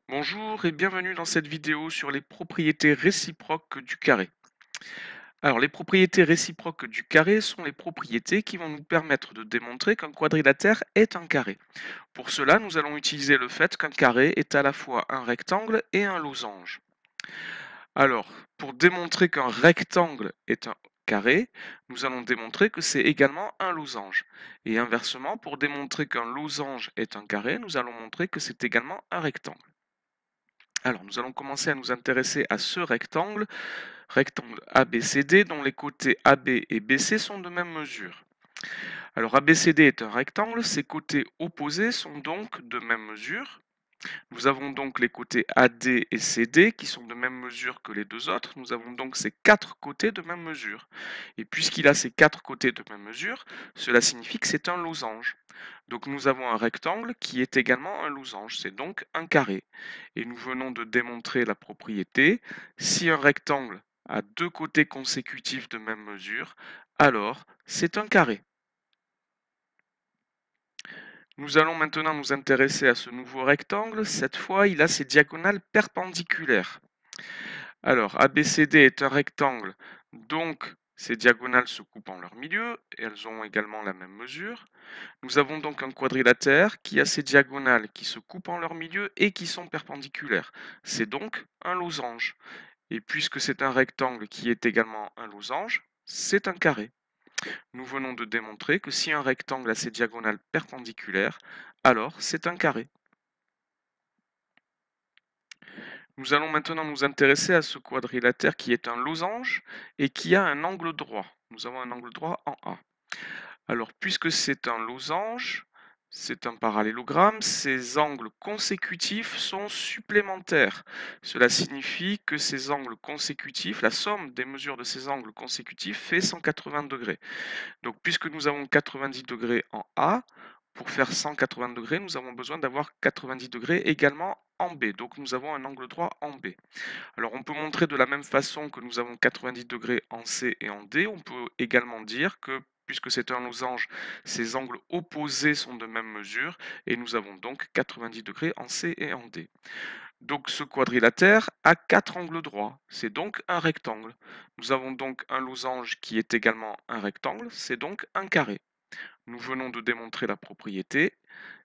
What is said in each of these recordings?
Bonjour et bienvenue dans cette vidéo sur les propriétés réciproques du carré. Alors, les propriétés réciproques du carré sont les propriétés qui vont nous permettre de démontrer qu'un quadrilatère est un carré. Pour cela, nous allons utiliser le fait qu'un carré est à la fois un rectangle et un losange. Alors, pour démontrer qu'un rectangle est un carré, nous allons démontrer que c'est également un losange. Et inversement, pour démontrer qu'un losange est un carré, nous allons montrer que c'est également un rectangle. Alors, nous allons commencer à nous intéresser à ce rectangle ABCD, dont les côtés AB et BC sont de même mesure. Alors, ABCD est un rectangle, ses côtés opposés sont donc de même mesure. Nous avons donc les côtés AD et CD qui sont de même mesure que les deux autres. Nous avons donc ces quatre côtés de même mesure. Et puisqu'il a ces quatre côtés de même mesure, cela signifie que c'est un losange. Donc nous avons un rectangle qui est également un losange, c'est donc un carré. Et nous venons de démontrer la propriété, si un rectangle a deux côtés consécutifs de même mesure, alors c'est un carré. Nous allons maintenant nous intéresser à ce nouveau rectangle. Cette fois, il a ses diagonales perpendiculaires. Alors, ABCD est un rectangle, donc ses diagonales se coupent en leur milieu, et elles ont également la même mesure. Nous avons donc un quadrilatère qui a ses diagonales qui se coupent en leur milieu et qui sont perpendiculaires. C'est donc un losange. Et puisque c'est un rectangle qui est également un losange, c'est un carré. Nous venons de démontrer que si un rectangle a ses diagonales perpendiculaires, alors c'est un carré. Nous allons maintenant nous intéresser à ce quadrilatère qui est un losange et qui a un angle droit. Nous avons un angle droit en A. Alors, puisque c'est un losange, c'est un parallélogramme, ces angles consécutifs sont supplémentaires. Cela signifie que ces angles consécutifs, la somme des mesures de ces angles consécutifs fait 180 degrés. Donc, puisque nous avons 90 degrés en A, pour faire 180 degrés, nous avons besoin d'avoir 90 degrés également en B. Donc, nous avons un angle droit en B. Alors, on peut montrer de la même façon que nous avons 90 degrés en C et en D. On peut également dire que, puisque c'est un losange, ces angles opposés sont de même mesure et nous avons donc 90 degrés en C et en D. Donc ce quadrilatère a quatre angles droits, c'est donc un rectangle. Nous avons donc un losange qui est également un rectangle, c'est donc un carré. Nous venons de démontrer la propriété.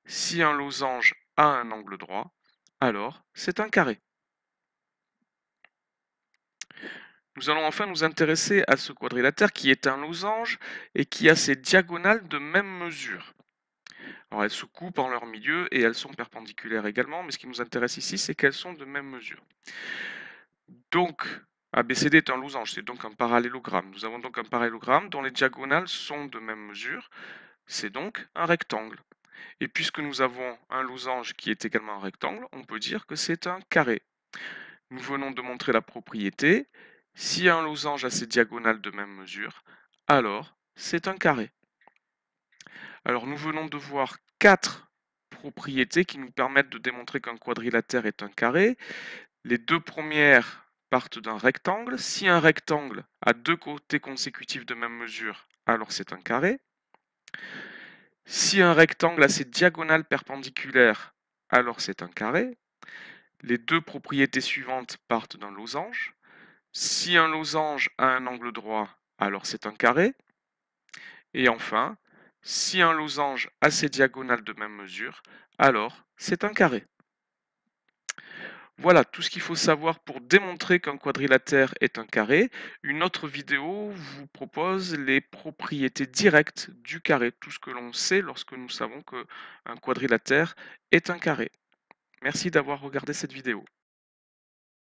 Si un losange a un angle droit, alors c'est un carré. Nous allons enfin nous intéresser à ce quadrilatère qui est un losange et qui a ses diagonales de même mesure. Alors elles se coupent en leur milieu et elles sont perpendiculaires également, mais ce qui nous intéresse ici, c'est qu'elles sont de même mesure. Donc, ABCD est un losange, c'est donc un parallélogramme. Nous avons donc un parallélogramme dont les diagonales sont de même mesure, c'est donc un rectangle. Et puisque nous avons un losange qui est également un rectangle, on peut dire que c'est un carré. Nous venons de montrer la propriété. Si un losange a ses diagonales de même mesure, alors c'est un carré. Alors nous venons de voir quatre propriétés qui nous permettent de démontrer qu'un quadrilatère est un carré. Les deux premières partent d'un rectangle. Si un rectangle a deux côtés consécutifs de même mesure, alors c'est un carré. Si un rectangle a ses diagonales perpendiculaires, alors c'est un carré. Les deux propriétés suivantes partent d'un losange. Si un losange a un angle droit, alors c'est un carré. Et enfin, si un losange a ses diagonales de même mesure, alors c'est un carré. Voilà tout ce qu'il faut savoir pour démontrer qu'un quadrilatère est un carré. Une autre vidéo vous propose les propriétés directes du carré, tout ce que l'on sait lorsque nous savons qu'un quadrilatère est un carré. Merci d'avoir regardé cette vidéo.